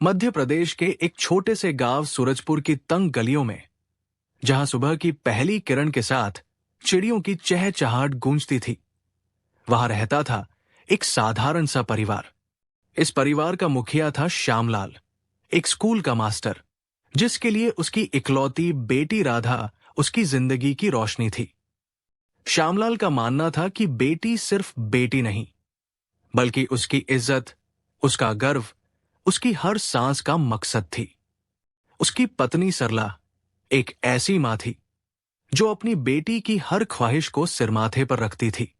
मध्य प्रदेश के एक छोटे से गांव सूरजपुर की तंग गलियों में, जहां सुबह की पहली किरण के साथ चिड़ियों की चहचहाट गूंजती थी, वहां रहता था एक साधारण सा परिवार। इस परिवार का मुखिया था श्यामलाल, एक स्कूल का मास्टर, जिसके लिए उसकी इकलौती बेटी राधा उसकी जिंदगी की रोशनी थी। श्यामलाल का मानना था कि बेटी सिर्फ बेटी नहीं, बल्कि उसकी इज्जत, उसका गर्व, उसकी हर सांस का मकसद थी। उसकी पत्नी सरला एक ऐसी मां थी जो अपनी बेटी की हर ख्वाहिश को सिरमाथे पर रखती थी।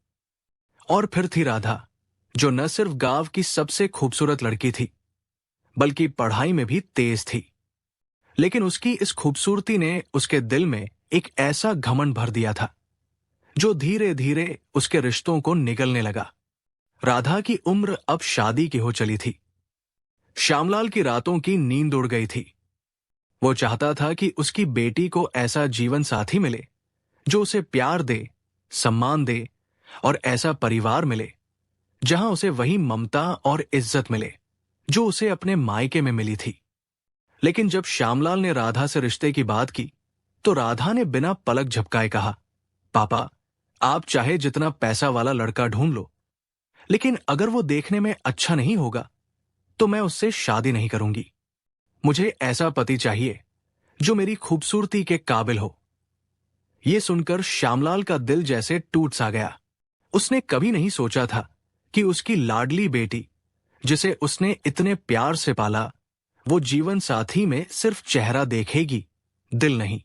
और फिर थी राधा, जो न सिर्फ गांव की सबसे खूबसूरत लड़की थी, बल्कि पढ़ाई में भी तेज थी। लेकिन उसकी इस खूबसूरती ने उसके दिल में एक ऐसा घमंड भर दिया था जो धीरे धीरे उसके रिश्तों को निगलने लगा। राधा की उम्र अब शादी की हो चली थी। श्यामलाल की रातों की नींद उड़ गई थी। वो चाहता था कि उसकी बेटी को ऐसा जीवन साथी मिले जो उसे प्यार दे, सम्मान दे, और ऐसा परिवार मिले जहां उसे वही ममता और इज्जत मिले जो उसे अपने मायके में मिली थी। लेकिन जब श्यामलाल ने राधा से रिश्ते की बात की, तो राधा ने बिना पलक झपकाए कहा, पापा, आप चाहे जितना पैसा वाला लड़का ढूंढ लो, लेकिन अगर वो देखने में अच्छा नहीं होगा तो मैं उससे शादी नहीं करूंगी। मुझे ऐसा पति चाहिए जो मेरी खूबसूरती के काबिल हो। यह सुनकर श्यामलाल का दिल जैसे टूट सा गया। उसने कभी नहीं सोचा था कि उसकी लाडली बेटी, जिसे उसने इतने प्यार से पाला, वो जीवन साथी में सिर्फ चेहरा देखेगी, दिल नहीं।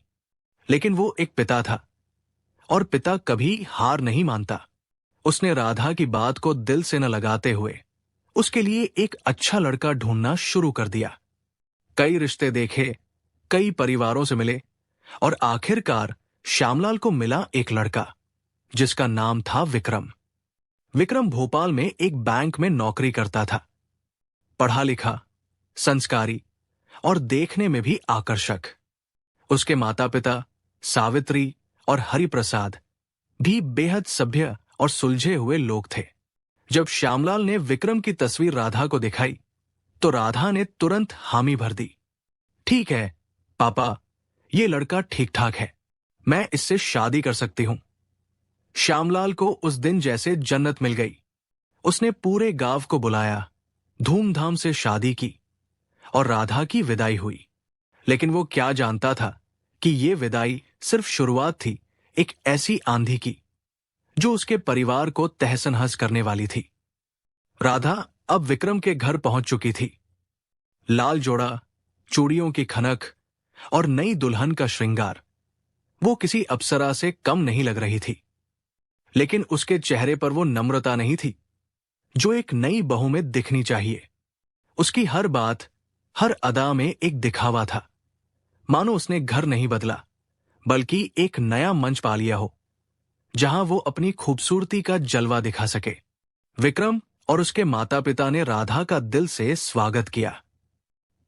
लेकिन वो एक पिता था, और पिता कभी हार नहीं मानता। उसने राधा की बात को दिल से न लगाते हुए उसके लिए एक अच्छा लड़का ढूंढना शुरू कर दिया। कई रिश्ते देखे, कई परिवारों से मिले, और आखिरकार श्यामलाल को मिला एक लड़का जिसका नाम था विक्रम। विक्रम भोपाल में एक बैंक में नौकरी करता था। पढ़ा लिखा, संस्कारी और देखने में भी आकर्षक। उसके माता पिता सावित्री और हरिप्रसाद भी बेहद सभ्य और सुलझे हुए लोग थे। जब श्यामलाल ने विक्रम की तस्वीर राधा को दिखाई, तो राधा ने तुरंत हामी भर दी। ठीक है पापा, ये लड़का ठीक ठाक है, मैं इससे शादी कर सकती हूं। श्यामलाल को उस दिन जैसे जन्नत मिल गई। उसने पूरे गांव को बुलाया, धूमधाम से शादी की, और राधा की विदाई हुई। लेकिन वो क्या जानता था कि ये विदाई सिर्फ शुरुआत थी एक ऐसी आंधी की जो उसके परिवार को तहस-नहस करने वाली थी। राधा अब विक्रम के घर पहुंच चुकी थी। लाल जोड़ा, चूड़ियों की खनक और नई दुल्हन का श्रृंगार, वो किसी अप्सरा से कम नहीं लग रही थी। लेकिन उसके चेहरे पर वो नम्रता नहीं थी जो एक नई बहू में दिखनी चाहिए। उसकी हर बात, हर अदा में एक दिखावा था, मानो उसने घर नहीं बदला, बल्कि एक नया मंच पा लिया हो जहां वो अपनी खूबसूरती का जलवा दिखा सके। विक्रम और उसके माता पिता ने राधा का दिल से स्वागत किया।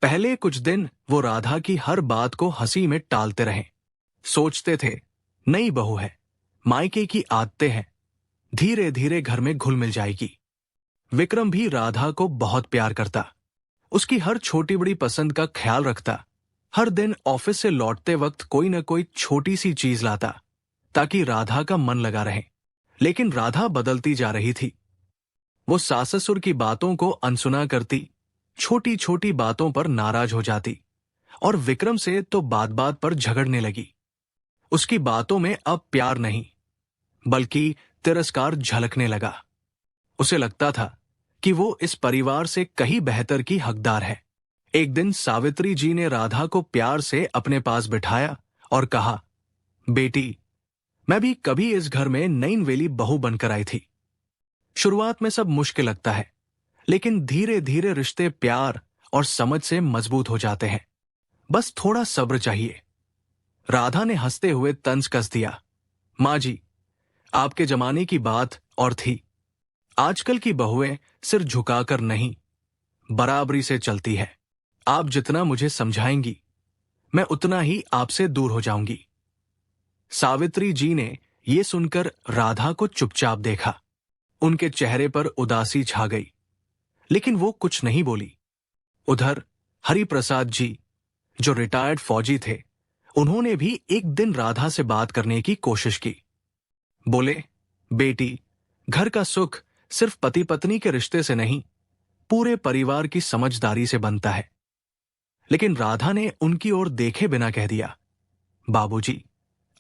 पहले कुछ दिन वो राधा की हर बात को हंसी में टालते रहे। सोचते थे, नई बहू है, मायके की आदतें हैं, धीरे धीरे घर में घुल मिल जाएगी। विक्रम भी राधा को बहुत प्यार करता, उसकी हर छोटी बड़ी पसंद का ख्याल रखता। हर दिन ऑफिस से लौटते वक्त कोई न कोई छोटी सी चीज लाता ताकि राधा का मन लगा रहे। लेकिन राधा बदलती जा रही थी। वो सास ससुर की बातों को अनसुना करती, छोटी छोटी बातों पर नाराज हो जाती, और विक्रम से तो बात बात पर झगड़ने लगी। उसकी बातों में अब प्यार नहीं, बल्कि तिरस्कार झलकने लगा। उसे लगता था कि वो इस परिवार से कहीं बेहतर की हकदार है। एक दिन सावित्री जी ने राधा को प्यार से अपने पास बिठाया और कहा, बेटी, मैं भी कभी इस घर में नईनवेली बहू बनकर आई थी। शुरुआत में सब मुश्किल लगता है, लेकिन धीरे धीरे रिश्ते प्यार और समझ से मजबूत हो जाते हैं। बस थोड़ा सब्र चाहिए। राधा ने हंसते हुए तंज कस दिया, मां जी, आपके जमाने की बात और थी। आजकल की बहुएं सिर झुकाकर नहीं, बराबरी से चलती है। आप जितना मुझे समझाएंगी, मैं उतना ही आपसे दूर हो जाऊंगी। सावित्री जी ने यह सुनकर राधा को चुपचाप देखा। उनके चेहरे पर उदासी छा गई, लेकिन वो कुछ नहीं बोली। उधर हरिप्रसाद जी, जो रिटायर्ड फौजी थे, उन्होंने भी एक दिन राधा से बात करने की कोशिश की। बोले, बेटी, घर का सुख सिर्फ पति पत्नी के रिश्ते से नहीं, पूरे परिवार की समझदारी से बनता है। लेकिन राधा ने उनकी ओर देखे बिना कह दिया, बाबूजी,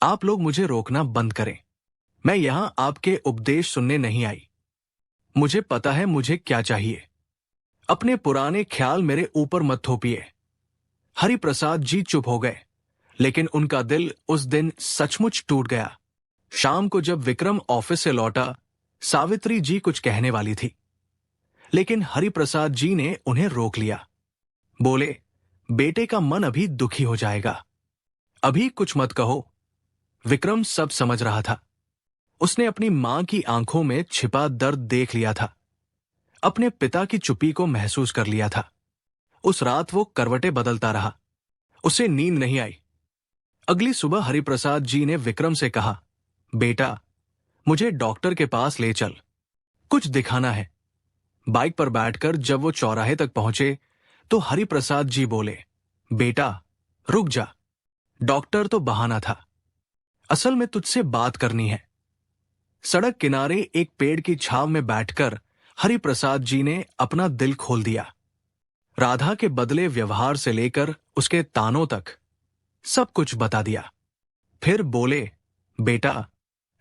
आप लोग मुझे रोकना बंद करें। मैं यहां आपके उपदेश सुनने नहीं आई। मुझे पता है मुझे क्या चाहिए। अपने पुराने ख्याल मेरे ऊपर मत थोपिए। हरिप्रसाद जी चुप हो गए, लेकिन उनका दिल उस दिन सचमुच टूट गया। शाम को जब विक्रम ऑफिस से लौटा, सावित्री जी कुछ कहने वाली थी, लेकिन हरिप्रसाद जी ने उन्हें रोक लिया। बोले, बेटे का मन अभी दुखी हो जाएगा, अभी कुछ मत कहो। विक्रम सब समझ रहा था। उसने अपनी मां की आंखों में छिपा दर्द देख लिया था, अपने पिता की चुप्पी को महसूस कर लिया था। उस रात वो करवटें बदलता रहा, उसे नींद नहीं आई। अगली सुबह हरिप्रसाद जी ने विक्रम से कहा, बेटा, मुझे डॉक्टर के पास ले चल, कुछ दिखाना है। बाइक पर बैठकर जब वो चौराहे तक पहुंचे तो हरिप्रसाद जी बोले, बेटा, रुक जा, डॉक्टर तो बहाना था, असल में तुझसे बात करनी है। सड़क किनारे एक पेड़ की छांव में बैठकर हरिप्रसाद जी ने अपना दिल खोल दिया। राधा के बदले व्यवहार से लेकर उसके तानों तक सब कुछ बता दिया। फिर बोले, बेटा,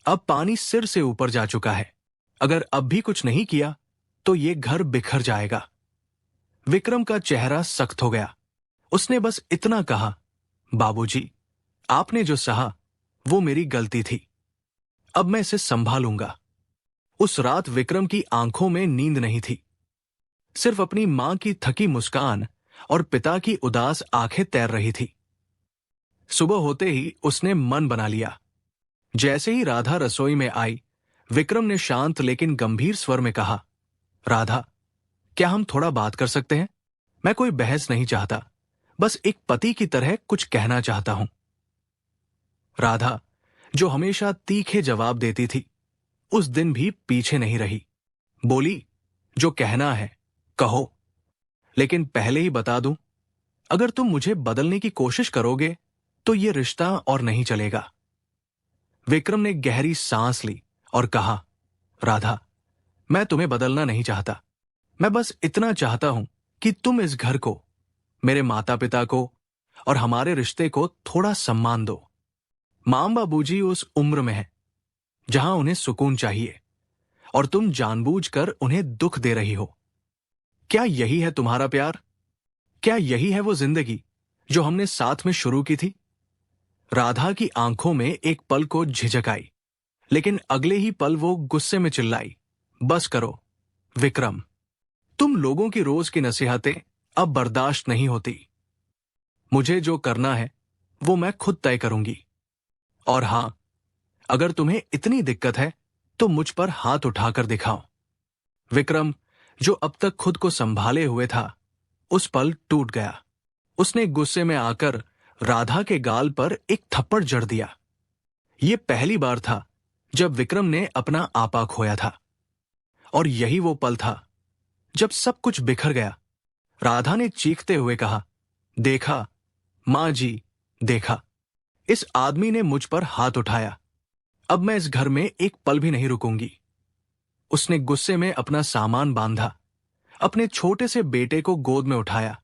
अब पानी सिर से ऊपर जा चुका है, अगर अब भी कुछ नहीं किया तो ये घर बिखर जाएगा। विक्रम का चेहरा सख्त हो गया। उसने बस इतना कहा, बाबूजी, आपने जो सहा वो मेरी गलती थी, अब मैं इसे संभालूंगा। उस रात विक्रम की आंखों में नींद नहीं थी, सिर्फ अपनी मां की थकी मुस्कान और पिता की उदास आंखें तैर रही थी। सुबह होते ही उसने मन बना लिया। जैसे ही राधा रसोई में आई, विक्रम ने शांत लेकिन गंभीर स्वर में कहा, राधा, क्या हम थोड़ा बात कर सकते हैं? मैं कोई बहस नहीं चाहता, बस एक पति की तरह कुछ कहना चाहता हूं। राधा, जो हमेशा तीखे जवाब देती थी, उस दिन भी पीछे नहीं रही। बोली, जो कहना है कहो, लेकिन पहले ही बता दूं, अगर तुम मुझे बदलने की कोशिश करोगे तो ये रिश्ता और नहीं चलेगा। विक्रम ने गहरी सांस ली और कहा, राधा, मैं तुम्हें बदलना नहीं चाहता, मैं बस इतना चाहता हूं कि तुम इस घर को, मेरे माता पिता को और हमारे रिश्ते को थोड़ा सम्मान दो। मां बाबूजी उस उम्र में है जहां उन्हें सुकून चाहिए, और तुम जानबूझकर उन्हें दुख दे रही हो। क्या यही है तुम्हारा प्यार? क्या यही है वो जिंदगी जो हमने साथ में शुरू की थी? राधा की आंखों में एक पल को झिझक आई, लेकिन अगले ही पल वो गुस्से में चिल्लाई, बस करो विक्रम, तुम लोगों की रोज की नसीहतें अब बर्दाश्त नहीं होती। मुझे जो करना है वो मैं खुद तय करूंगी। और हां, अगर तुम्हें इतनी दिक्कत है तो मुझ पर हाथ उठाकर दिखाओ। विक्रम, जो अब तक खुद को संभाले हुए था, उस पल टूट गया। उसने गुस्से में आकर राधा के गाल पर एक थप्पड़ जड़ दिया। यह पहली बार था जब विक्रम ने अपना आपा खोया था, और यही वो पल था जब सब कुछ बिखर गया। राधा ने चीखते हुए कहा, देखा मां जी, देखा, इस आदमी ने मुझ पर हाथ उठाया, अब मैं इस घर में एक पल भी नहीं रुकूंगी। उसने गुस्से में अपना सामान बांधा, अपने छोटे से बेटे को गोद में उठाया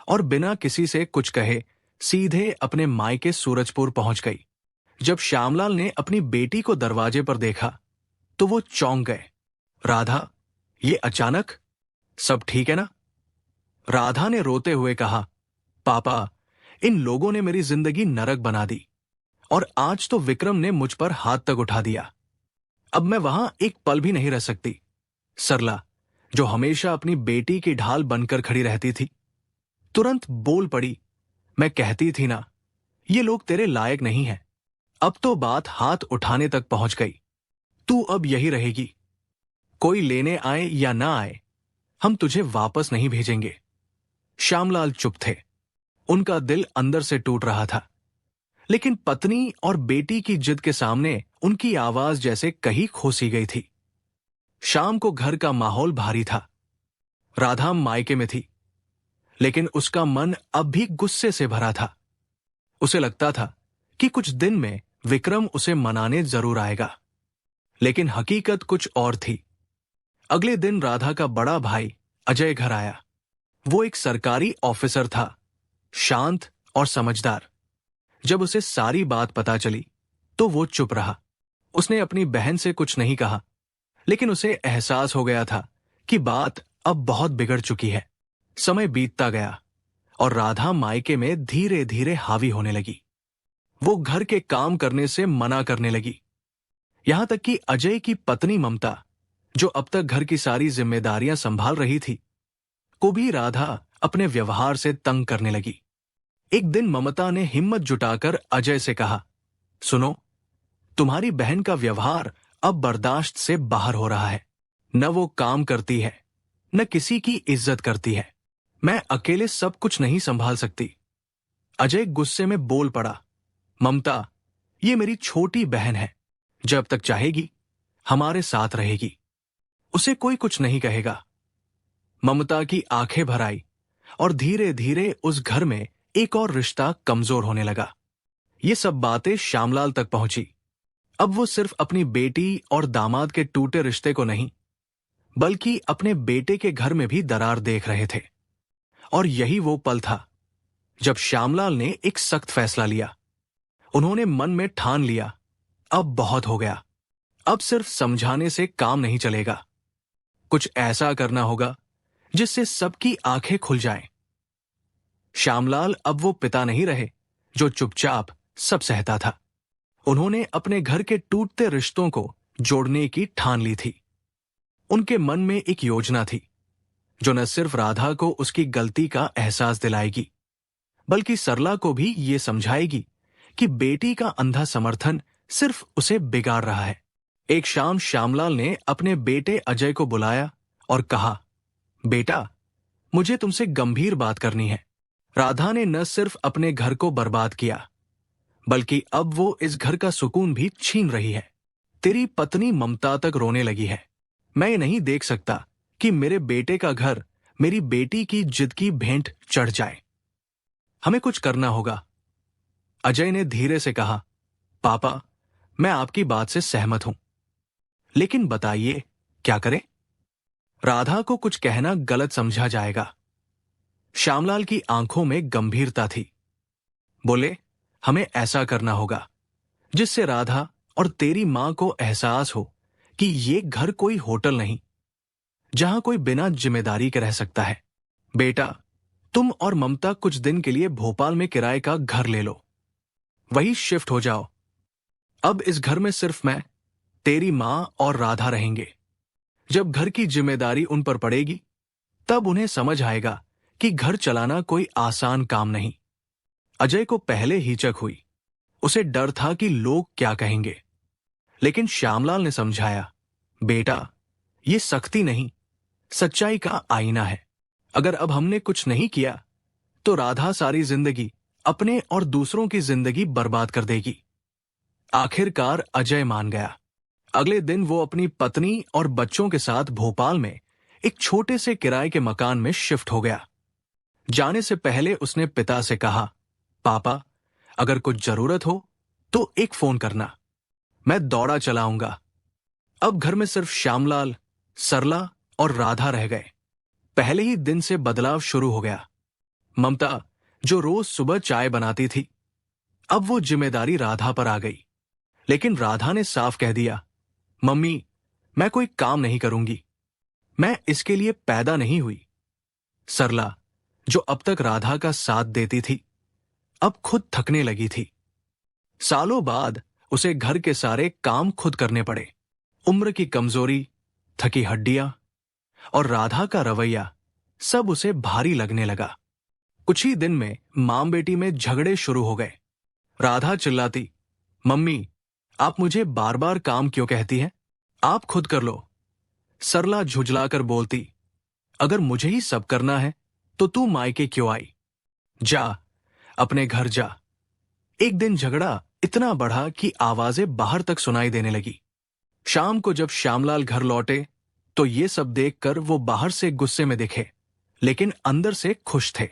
और बिना किसी से कुछ कहे सीधे अपने मायके सूरजपुर पहुंच गई। जब श्यामलाल ने अपनी बेटी को दरवाजे पर देखा तो वो चौंक गए। राधा, ये अचानक? सब ठीक है ना? राधा ने रोते हुए कहा, पापा, इन लोगों ने मेरी जिंदगी नरक बना दी, और आज तो विक्रम ने मुझ पर हाथ तक उठा दिया। अब मैं वहां एक पल भी नहीं रह सकती। सरला, जो हमेशा अपनी बेटी की ढाल बनकर खड़ी रहती थी, तुरंत बोल पड़ी, मैं कहती थी ना, ये लोग तेरे लायक नहीं हैं। अब तो बात हाथ उठाने तक पहुंच गई। तू अब यही रहेगी, कोई लेने आए या ना आए, हम तुझे वापस नहीं भेजेंगे। श्यामलाल चुप थे, उनका दिल अंदर से टूट रहा था, लेकिन पत्नी और बेटी की जिद के सामने उनकी आवाज जैसे कहीं खोसी गई थी। शाम को घर का माहौल भारी था। राधा मायके में थी। लेकिन उसका मन अब भी गुस्से से भरा था। उसे लगता था कि कुछ दिन में विक्रम उसे मनाने जरूर आएगा, लेकिन हकीकत कुछ और थी। अगले दिन राधा का बड़ा भाई अजय घर आया। वो एक सरकारी ऑफिसर था, शांत और समझदार। जब उसे सारी बात पता चली तो वो चुप रहा। उसने अपनी बहन से कुछ नहीं कहा, लेकिन उसे एहसास हो गया था कि बात अब बहुत बिगड़ चुकी है। समय बीतता गया और राधा मायके में धीरे धीरे हावी होने लगी। वो घर के काम करने से मना करने लगी। यहां तक कि अजय की पत्नी ममता, जो अब तक घर की सारी जिम्मेदारियां संभाल रही थी, को भी राधा अपने व्यवहार से तंग करने लगी। एक दिन ममता ने हिम्मत जुटाकर अजय से कहा, सुनो, तुम्हारी बहन का व्यवहार अब बर्दाश्त से बाहर हो रहा है। न वो काम करती है, न किसी की इज्जत करती है। मैं अकेले सब कुछ नहीं संभाल सकती। अजय गुस्से में बोल पड़ा, ममता, ये मेरी छोटी बहन है। जब तक चाहेगी हमारे साथ रहेगी। उसे कोई कुछ नहीं कहेगा। ममता की आंखें भर आई और धीरे धीरे उस घर में एक और रिश्ता कमजोर होने लगा। ये सब बातें श्यामलाल तक पहुंची। अब वो सिर्फ अपनी बेटी और दामाद के टूटे रिश्ते को नहीं, बल्कि अपने बेटे के घर में भी दरार देख रहे थे। और यही वो पल था जब श्यामलाल ने एक सख्त फैसला लिया। उन्होंने मन में ठान लिया, अब बहुत हो गया। अब सिर्फ समझाने से काम नहीं चलेगा। कुछ ऐसा करना होगा जिससे सबकी आंखें खुल जाएं। श्यामलाल अब वो पिता नहीं रहे जो चुपचाप सब सहता था। उन्होंने अपने घर के टूटते रिश्तों को जोड़ने की ठान ली थी। उनके मन में एक योजना थी जो न सिर्फ राधा को उसकी गलती का एहसास दिलाएगी, बल्कि सरला को भी ये समझाएगी कि बेटी का अंधा समर्थन सिर्फ उसे बिगाड़ रहा है। एक शाम श्यामलाल ने अपने बेटे अजय को बुलाया और कहा, बेटा, मुझे तुमसे गंभीर बात करनी है। राधा ने न सिर्फ अपने घर को बर्बाद किया, बल्कि अब वो इस घर का सुकून भी छीन रही है। तेरी पत्नी ममता तक रोने लगी है। मैं ये नहीं देख सकता कि मेरे बेटे का घर मेरी बेटी की जिद की भेंट चढ़ जाए। हमें कुछ करना होगा। अजय ने धीरे से कहा, पापा, मैं आपकी बात से सहमत हूं, लेकिन बताइए क्या करें? राधा को कुछ कहना गलत समझा जाएगा। श्यामलाल की आंखों में गंभीरता थी। बोले, हमें ऐसा करना होगा जिससे राधा और तेरी मां को एहसास हो कि ये घर कोई होटल नहीं जहां कोई बिना जिम्मेदारी के रह सकता है। बेटा, तुम और ममता कुछ दिन के लिए भोपाल में किराए का घर ले लो, वहीं शिफ्ट हो जाओ। अब इस घर में सिर्फ मैं, तेरी मां और राधा रहेंगे। जब घर की जिम्मेदारी उन पर पड़ेगी, तब उन्हें समझ आएगा कि घर चलाना कोई आसान काम नहीं। अजय को पहले हिचक हुई। उसे डर था कि लोग क्या कहेंगे, लेकिन श्यामलाल ने समझाया, बेटा, ये सख्ती नहीं, सच्चाई का आईना है। अगर अब हमने कुछ नहीं किया तो राधा सारी जिंदगी अपने और दूसरों की जिंदगी बर्बाद कर देगी। आखिरकार अजय मान गया। अगले दिन वो अपनी पत्नी और बच्चों के साथ भोपाल में एक छोटे से किराए के मकान में शिफ्ट हो गया। जाने से पहले उसने पिता से कहा, पापा, अगर कुछ जरूरत हो तो एक फोन करना, मैं दौड़ा चलाऊंगा। अब घर में सिर्फ श्यामलाल, सरला और राधा रह गए। पहले ही दिन से बदलाव शुरू हो गया। ममता, जो रोज सुबह चाय बनाती थी, अब वो जिम्मेदारी राधा पर आ गई। लेकिन राधा ने साफ कह दिया, मम्मी, मैं कोई काम नहीं करूंगी, मैं इसके लिए पैदा नहीं हुई। सरला, जो अब तक राधा का साथ देती थी, अब खुद थकने लगी थी। सालों बाद उसे घर के सारे काम खुद करने पड़े। उम्र की कमजोरी, थकी हड्डियां और राधा का रवैया सब उसे भारी लगने लगा। कुछ ही दिन में मां बेटी में झगड़े शुरू हो गए। राधा चिल्लाती, मम्मी, आप मुझे बार बार काम क्यों कहती हैं? आप खुद कर लो। सरला झुंझलाकर बोलती, अगर मुझे ही सब करना है तो तू मायके क्यों आई? जा, अपने घर जा। एक दिन झगड़ा इतना बढ़ा कि आवाजें बाहर तक सुनाई देने लगी। शाम को जब श्यामलाल घर लौटे तो ये सब देखकर वो बाहर से गुस्से में दिखे, लेकिन अंदर से खुश थे।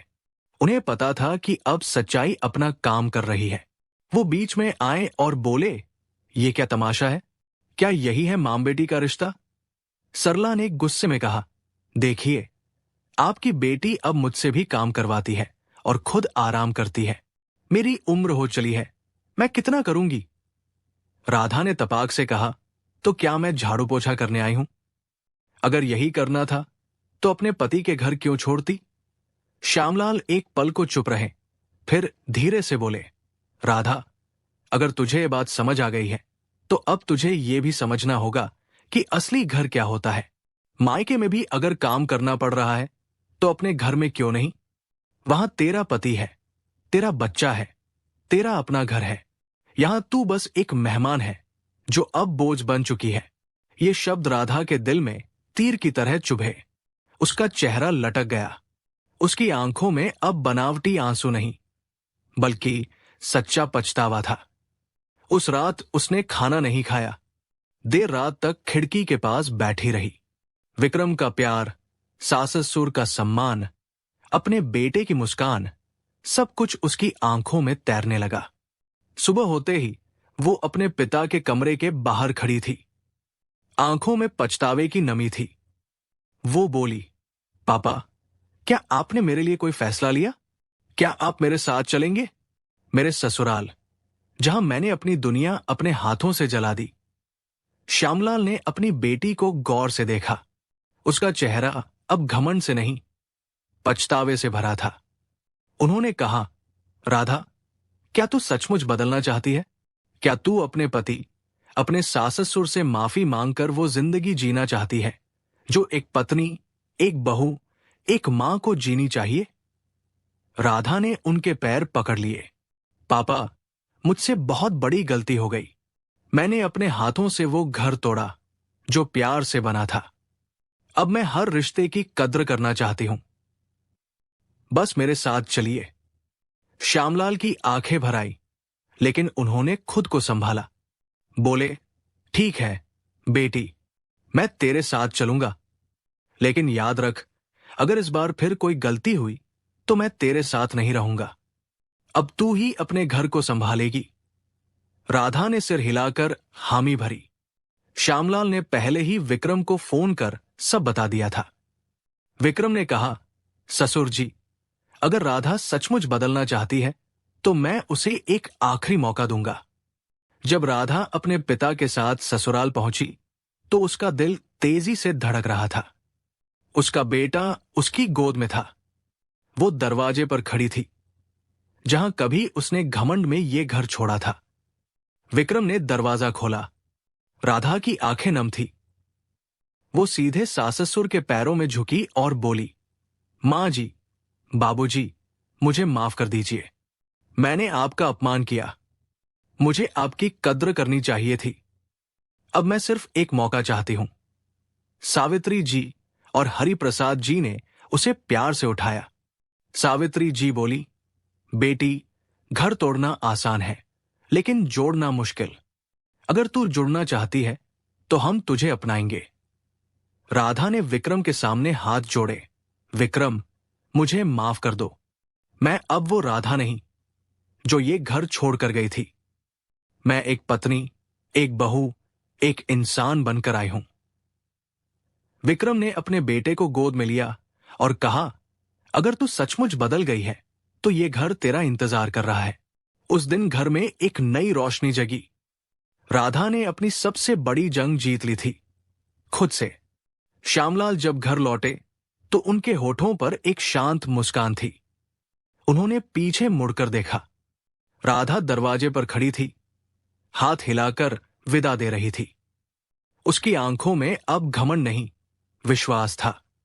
उन्हें पता था कि अब सच्चाई अपना काम कर रही है। वो बीच में आए और बोले, ये क्या तमाशा है? क्या यही है मां बेटी का रिश्ता? सरला ने गुस्से में कहा, देखिए, आपकी बेटी अब मुझसे भी काम करवाती है और खुद आराम करती है। मेरी उम्र हो चली है, मैं कितना करूंगी? राधा ने तपाक से कहा, तो क्या मैं झाड़ू पोछा करने आई हूं? अगर यही करना था तो अपने पति के घर क्यों छोड़ती? श्यामलाल एक पल को चुप रहे, फिर धीरे से बोले, राधा, अगर तुझे ये बात समझ आ गई है तो अब तुझे ये भी समझना होगा कि असली घर क्या होता है। मायके में भी अगर काम करना पड़ रहा है तो अपने घर में क्यों नहीं? वहां तेरा पति है, तेरा बच्चा है, तेरा अपना घर है। यहां तू बस एक मेहमान है जो अब बोझ बन चुकी है। ये शब्द राधा के दिल में तीर की तरह चुभे। उसका चेहरा लटक गया। उसकी आंखों में अब बनावटी आंसू नहीं, बल्कि सच्चा पछतावा था। उस रात उसने खाना नहीं खाया। देर रात तक खिड़की के पास बैठी रही। विक्रम का प्यार, सास ससुर का सम्मान, अपने बेटे की मुस्कान, सब कुछ उसकी आंखों में तैरने लगा। सुबह होते ही वो अपने पिता के कमरे के बाहर खड़ी थी। आंखों में पछतावे की नमी थी। वो बोली, पापा, क्या आपने मेरे लिए कोई फैसला लिया? क्या आप मेरे साथ चलेंगे? मेरे ससुराल, जहां मैंने अपनी दुनिया अपने हाथों से जला दी। श्यामलाल ने अपनी बेटी को गौर से देखा। उसका चेहरा अब घमंड से नहीं, पछतावे से भरा था। उन्होंने कहा, राधा, क्या तू सचमुच बदलना चाहती है? क्या तू अपने पति, अपने सास ससुर से माफी मांगकर वो जिंदगी जीना चाहती है जो एक पत्नी, एक बहू, एक मां को जीनी चाहिए? राधा ने उनके पैर पकड़ लिए। पापा, मुझसे बहुत बड़ी गलती हो गई। मैंने अपने हाथों से वो घर तोड़ा जो प्यार से बना था। अब मैं हर रिश्ते की कद्र करना चाहती हूं। बस मेरे साथ चलिए। श्यामलाल की आंखें भर आई, लेकिन उन्होंने खुद को संभाला। बोले, ठीक है बेटी, मैं तेरे साथ चलूंगा, लेकिन याद रख, अगर इस बार फिर कोई गलती हुई तो मैं तेरे साथ नहीं रहूंगा। अब तू ही अपने घर को संभालेगी। राधा ने सिर हिलाकर हामी भरी। श्यामलाल ने पहले ही विक्रम को फोन कर सब बता दिया था। विक्रम ने कहा, ससुर जी, अगर राधा सचमुच बदलना चाहती है तो मैं उसे एक आखिरी मौका दूंगा। जब राधा अपने पिता के साथ ससुराल पहुंची तो उसका दिल तेजी से धड़क रहा था। उसका बेटा उसकी गोद में था। वो दरवाजे पर खड़ी थी, जहां कभी उसने घमंड में ये घर छोड़ा था। विक्रम ने दरवाजा खोला। राधा की आंखें नम थी। वो सीधे सास ससुर के पैरों में झुकी और बोली, मां जी, बाबूजी, मुझे माफ कर दीजिए। मैंने आपका अपमान किया। मुझे आपकी कद्र करनी चाहिए थी। अब मैं सिर्फ एक मौका चाहती हूं। सावित्री जी और हरिप्रसाद जी ने उसे प्यार से उठाया। सावित्री जी बोली, बेटी, घर तोड़ना आसान है, लेकिन जोड़ना मुश्किल। अगर तू जुड़ना चाहती है तो हम तुझे अपनाएंगे। राधा ने विक्रम के सामने हाथ जोड़े। विक्रम, मुझे माफ कर दो। मैं अब वो राधा नहीं जो ये घर छोड़कर गई थी। मैं एक पत्नी, एक बहू, एक इंसान बनकर आई हूं। विक्रम ने अपने बेटे को गोद में लिया और कहा, अगर तू सचमुच बदल गई है तो ये घर तेरा इंतजार कर रहा है। उस दिन घर में एक नई रोशनी जगी। राधा ने अपनी सबसे बड़ी जंग जीत ली थी, खुद से। श्यामलाल जब घर लौटे तो उनके होठों पर एक शांत मुस्कान थी। उन्होंने पीछे मुड़कर देखा। राधा दरवाजे पर खड़ी थी, हाथ हिलाकर विदा दे रही थी। उसकी आंखों में अब घमंड नहीं, विश्वास था।